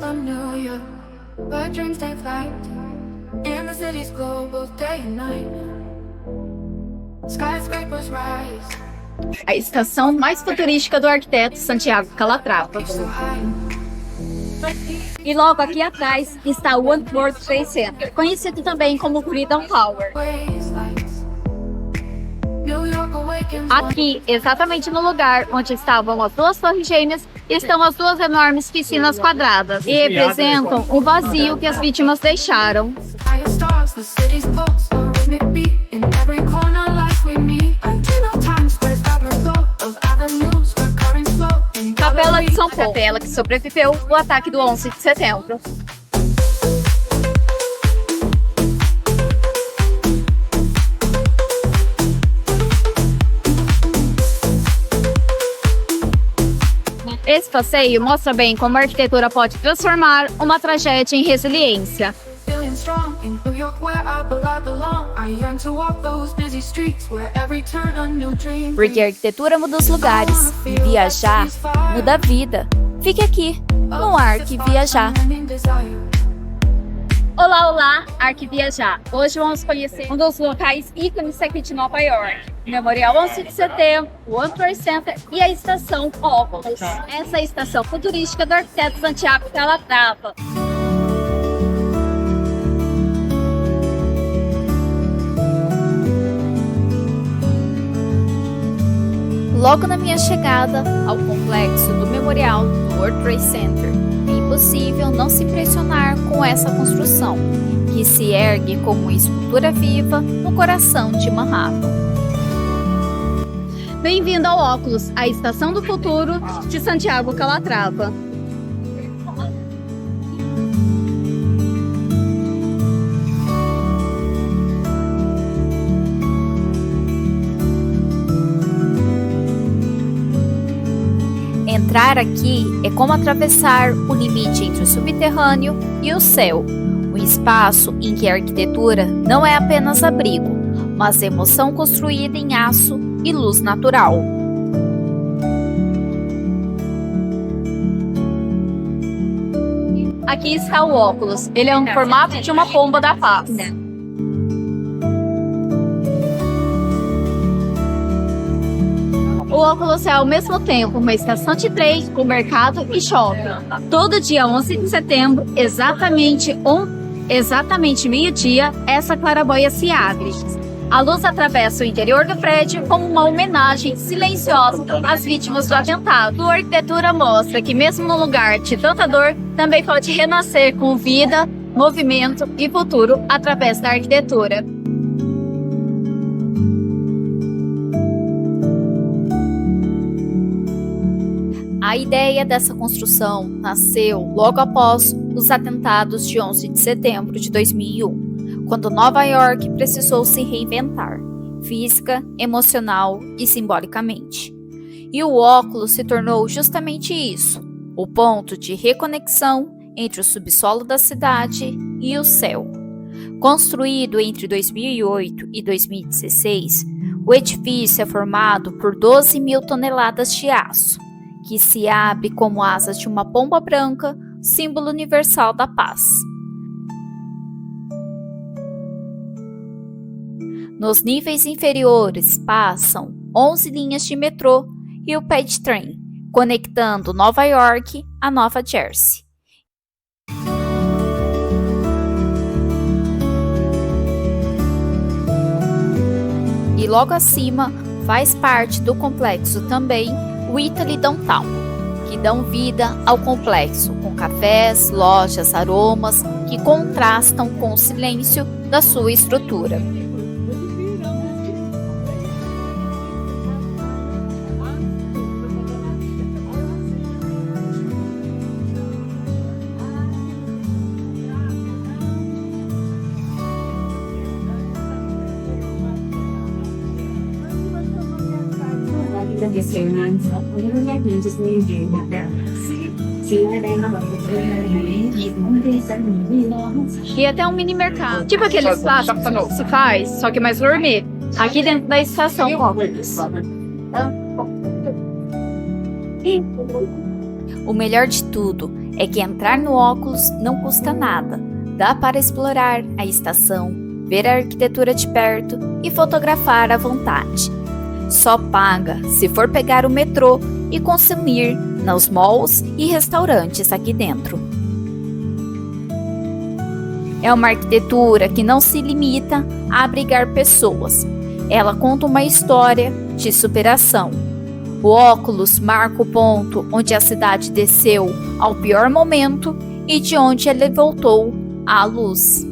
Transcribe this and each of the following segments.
familiar, but dreams take flight, and the cities glow both day and night. Skyscrapers rise, A estação mais futurística do arquiteto Santiago Calatrava. so high. E logo aqui atrás está o One World Trade Center, conhecido também como Freedom Tower. Waves lights. New York awakens. Aqui, exatamente no lugar onde estavam as duas torres gêmeas, estão as duas enormes piscinas quadradas e representam o vazio que as vítimas deixaram. Higher stars, the city's pulse, a rhythmic beat in every corner life we meet. Until Times Square's fabric glow of avenues, recurring flow. In Capela de São Paulo, capela que sobreviveu ao ataque do 11 de setembro. Esse passeio mostra bem como a arquitetura pode transformar uma tragédia em resiliência. Feeling strong in New York where I belong. I yearn to walk those busy streets where every turn a new dream. Porque a arquitetura muda os lugares e viajar muda a vida. Fique aqui, no Arque Viajar. Olá, olá, Arque Viajar. Hoje vamos conhecer um dos locais ícones aqui de Nova York. O Memorial 11 de Setembro, o World Trade Center e a estação Óculos. Essa é a estação futurística do arquiteto Santiago Calatrava. Logo na minha chegada ao complexo do Memorial do World Trade Center, é impossível não se impressionar com essa construção, que se ergue como uma escultura viva no coração de Manhattan. Bem-vindo ao Óculos, a estação do futuro de Santiago Calatrava. Entrar aqui é como atravessar o limite entre o subterrâneo e o céu, um espaço em que a arquitetura não é apenas abrigo, mas emoção construída em aço e luz natural. Aqui está o Óculos, ele é um formato de uma pomba da paz. O Óculos é ao mesmo tempo uma estação de trem, um mercado e shopping. Todo dia 11 de setembro, exatamente meio-dia, essa claraboia se abre. A luz atravessa o interior do prédio como uma homenagem silenciosa às vítimas do atentado. A arquitetura mostra que mesmo no lugar de tanta dor, também pode renascer com vida, movimento e futuro através da arquitetura. A ideia dessa construção nasceu logo após os atentados de 11 de setembro de 2001, quando Nova York precisou se reinventar, física, emocional e simbolicamente. E o Óculos se tornou justamente isso, o ponto de reconexão entre o subsolo da cidade e o céu. Construído entre 2008 e 2016, o edifício é formado por 12 mil toneladas de aço, que se abre como asas de uma pomba branca, símbolo universal da paz. Nos níveis inferiores passam 11 linhas de metrô e o Page Train, conectando Nova York a Nova Jersey. E logo acima faz parte do complexo também o Italy Downtown, que dão vida ao complexo com cafés, lojas, aromas que contrastam com o silêncio da sua estrutura. E até um mini mercado, tipo aquele espaço que se faz, só que mais gourmet, aqui dentro da estação Óculos. O melhor de tudo é que entrar no óculos não custa nada. Dá para explorar a estação, ver a arquitetura de perto e fotografar à vontade. Só paga se for pegar o metrô e consumir nos malls e restaurantes aqui dentro. É uma arquitetura que não se limita a abrigar pessoas. Ela conta uma história de superação. O óculos marca o ponto onde a cidade desceu ao pior momento e de onde ele voltou à luz.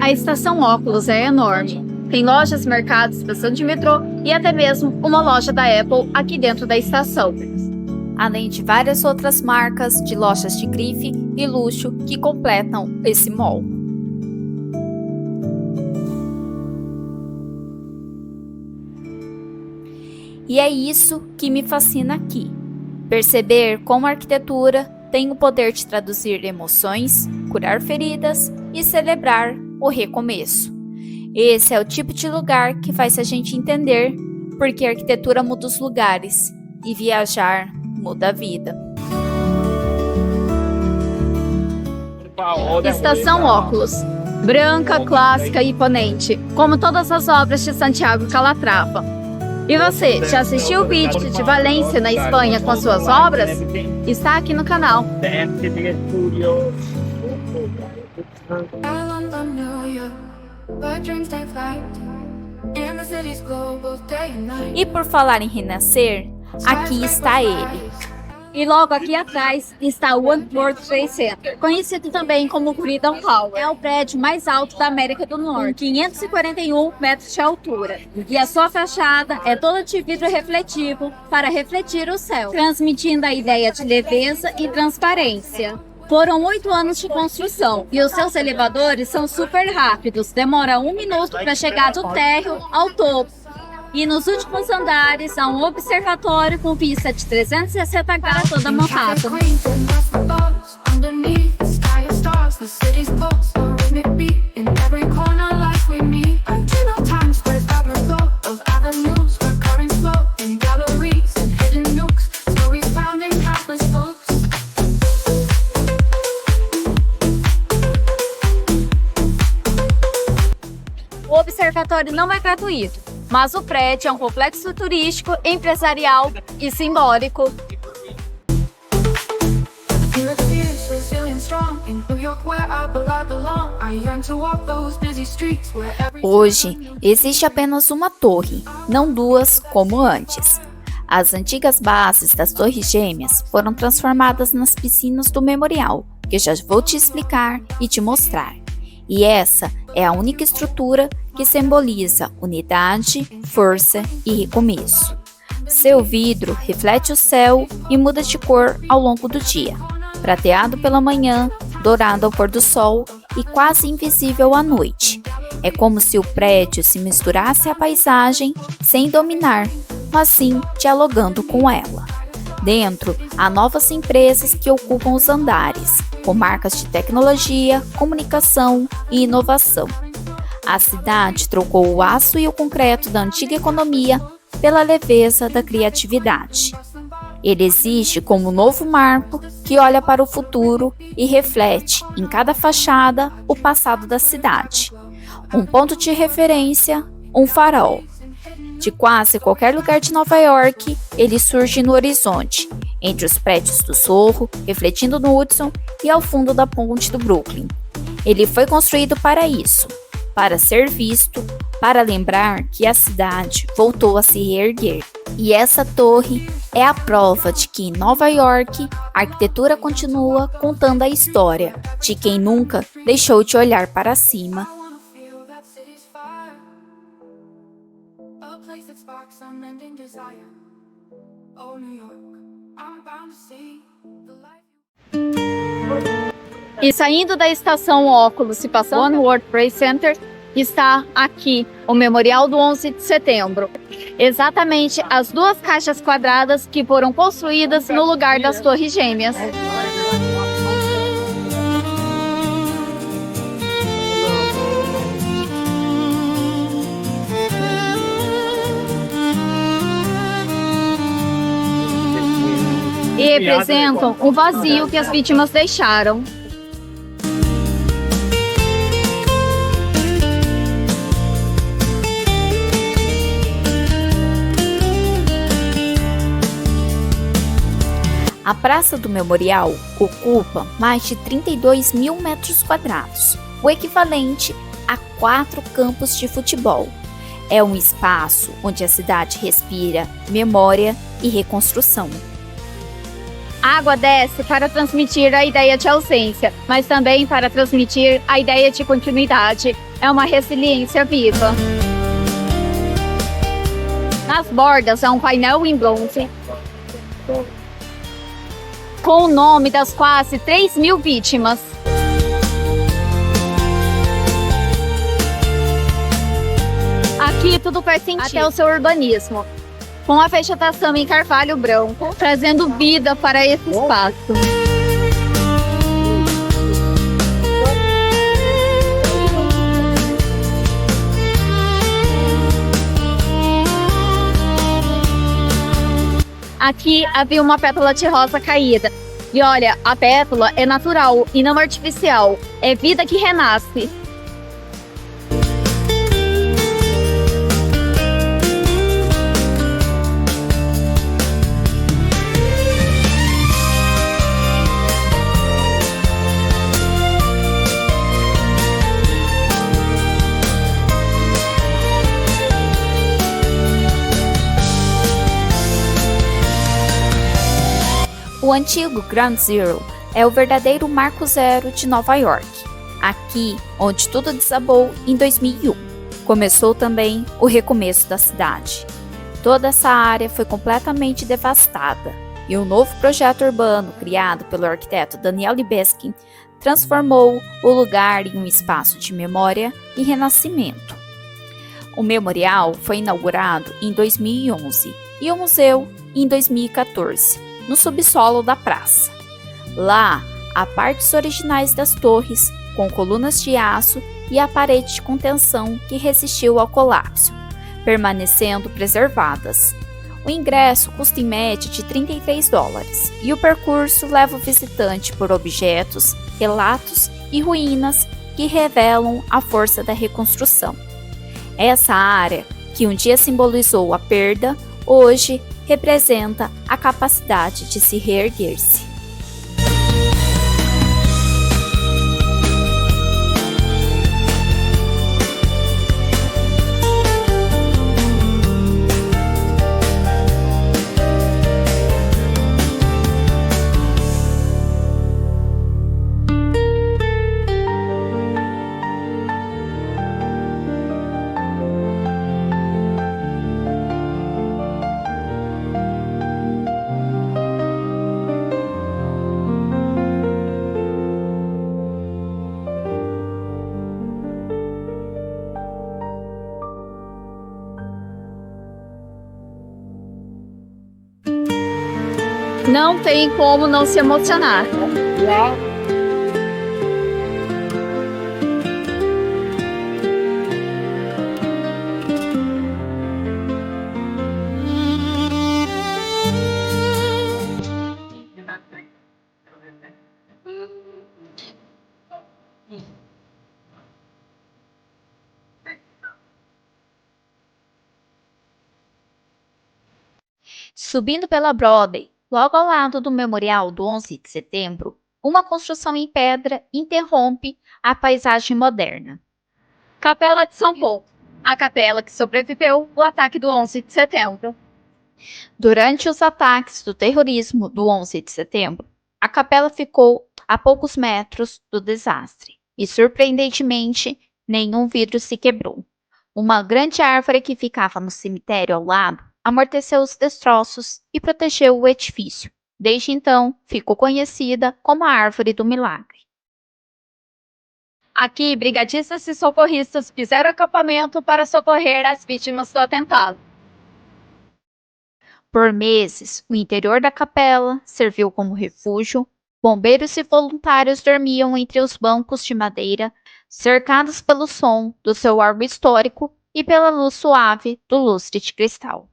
A estação óculos é enorme. Tem lojas, mercados, estação de metrô e até mesmo uma loja da Apple aqui dentro da estação. Além de várias outras marcas de lojas de grife e luxo que completam esse mall. E é isso que me fascina aqui. Perceber como a arquitetura tem o poder de traduzir emoções, curar feridas e celebrar o recomeço. Esse é o tipo de lugar que faz a gente entender porque a arquitetura muda os lugares e viajar muda a vida. Estação óculos. Branca, clássica e imponente, como todas as obras de Santiago Calatrava. E você, já assistiu o vídeo de Valência na Espanha com as suas obras? Está aqui no canal. E por falar em renascer, aqui está ele. E logo aqui atrás está o One World Trade Center, conhecido também como Freedom Tower. É o prédio mais alto da América do Norte, com 541 metros de altura. E a sua fachada é toda de vidro refletivo para refletir o céu, transmitindo a ideia de leveza e transparência. Foram 8 anos de construção e os seus elevadores são super rápidos, demora 1 minuto para chegar do térreo ao topo. E nos últimos andares há um observatório com vista de 360 graus toda Manhattan. O observatório não é gratuito, mas o prédio é um complexo turístico, empresarial e simbólico. Hoje, existe apenas uma torre, não duas como antes. As antigas bases das Torres Gêmeas foram transformadas nas piscinas do memorial, que eu já vou te explicar e te mostrar. E essa é a única estrutura que simboliza unidade, força e recomeço. Seu vidro reflete o céu e muda de cor ao longo do dia, prateado pela manhã, dourado ao pôr do sol e quase invisível à noite. É como se o prédio se misturasse à paisagem sem dominar, mas sim dialogando com ela. Dentro, há novas empresas que ocupam os andares, com marcas de tecnologia, comunicação e inovação. A cidade trocou o aço e o concreto da antiga economia pela leveza da criatividade. Ele existe como um novo marco que olha para o futuro e reflete em cada fachada o passado da cidade. Um ponto de referência, um farol. De quase qualquer lugar de Nova York, ele surge no horizonte, entre os prédios do Sorro, refletindo no Hudson e ao fundo da ponte do Brooklyn. Ele foi construído para isso, para ser visto, para lembrar que a cidade voltou a se reerguer. E essa torre é a prova de que em Nova York, a arquitetura continua contando a história de quem nunca deixou de olhar para cima. E saindo da estação óculos e passando One World Trade Center, está aqui o Memorial do 11 de Setembro. Exatamente as 2 caixas quadradas que foram construídas no lugar das Torres Gêmeas. e representam o vazio que as vítimas deixaram. A Praça do Memorial ocupa mais de 32 mil metros quadrados, o equivalente a 4 campos de futebol. É um espaço onde a cidade respira memória e reconstrução. A água desce para transmitir a ideia de ausência, mas também para transmitir a ideia de continuidade. É uma resiliência viva. Nas bordas há um painel em bronze com o nome das quase 3 mil vítimas. Aqui tudo faz sentido, até o seu urbanismo, com a vegetação em carvalho branco, trazendo vida para esse espaço. Aqui havia uma pétala de rosa caída. E olha, a pétala é natural e não artificial. É vida que renasce. O antigo Ground Zero é o verdadeiro marco zero de Nova York, aqui onde tudo desabou em 2001. Começou também o recomeço da cidade. Toda essa área foi completamente devastada e um novo projeto urbano criado pelo arquiteto Daniel Libeskind transformou o lugar em um espaço de memória e renascimento. O memorial foi inaugurado em 2011 e o museu em 2014. No subsolo da praça. Lá, há partes originais das torres, com colunas de aço e a parede de contenção que resistiu ao colapso, permanecendo preservadas. O ingresso custa em média de $33 e o percurso leva o visitante por objetos, relatos e ruínas que revelam a força da reconstrução. Essa área, que um dia simbolizou a perda, hoje representa a capacidade de se reerguer-se. Não tem como não se emocionar. Subindo pela Broadway, logo ao lado do Memorial do 11 de Setembro, uma construção em pedra interrompe a paisagem moderna. Capela de São Paulo, a capela que sobreviveu ao ataque do 11 de setembro. Durante os ataques do terrorismo do 11 de setembro, a capela ficou a poucos metros do desastre e, surpreendentemente, nenhum vidro se quebrou. Uma grande árvore que ficava no cemitério ao lado amorteceu os destroços e protegeu o edifício. Desde então, ficou conhecida como a Árvore do Milagre. Aqui, brigadistas e socorristas fizeram acampamento para socorrer as vítimas do atentado. Por meses, o interior da capela serviu como refúgio. Bombeiros e voluntários dormiam entre os bancos de madeira, cercados pelo som do seu órgão histórico e pela luz suave do lustre de cristal.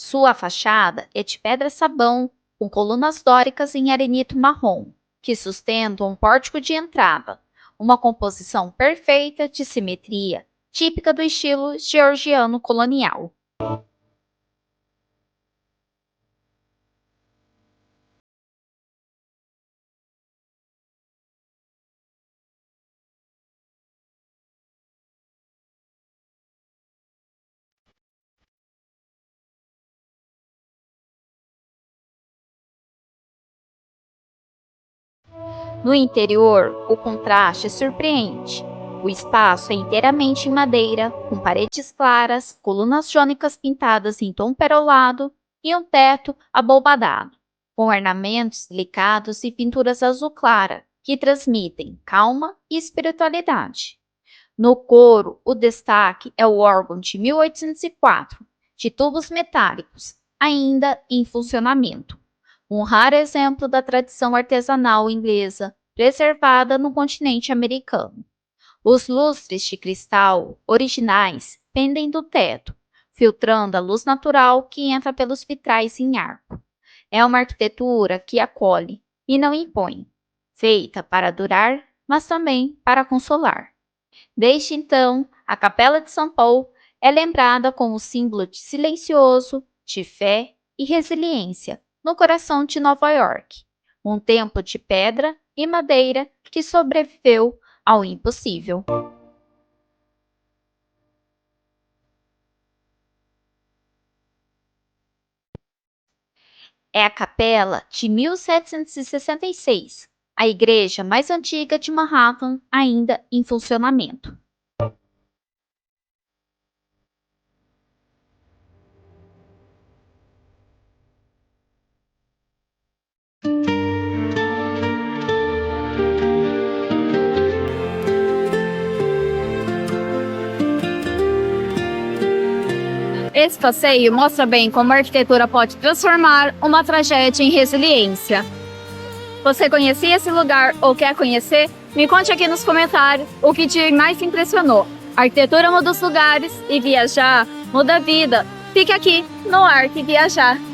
Sua fachada é de pedra-sabão, com colunas dóricas em arenito marrom, que sustentam um pórtico de entrada, uma composição perfeita de simetria, típica do estilo georgiano colonial. No interior, o contraste surpreende. O espaço é inteiramente em madeira, com paredes claras, colunas jônicas pintadas em tom perolado e um teto abobadado, com ornamentos delicados e pinturas azul clara, que transmitem calma e espiritualidade. No coro, o destaque é o órgão de 1804, de tubos metálicos, ainda em funcionamento. Um raro exemplo da tradição artesanal inglesa preservada no continente americano. Os lustres de cristal originais pendem do teto, filtrando a luz natural que entra pelos vitrais em arco. É uma arquitetura que acolhe e não impõe, feita para durar, mas também para consolar. Desde então, a Capela de São Paulo é lembrada como símbolo de silencioso, de fé e resiliência no coração de Nova York, um templo de pedra e madeira que sobreviveu ao impossível. É a capela de 1766, a igreja mais antiga de Manhattan ainda em funcionamento. Esse passeio mostra bem como a arquitetura pode transformar uma tragédia em resiliência. Você conhecia esse lugar ou quer conhecer? Me conte aqui nos comentários o que te mais impressionou. A arquitetura muda os lugares e viajar muda a vida. Fique aqui no Arte Viajar.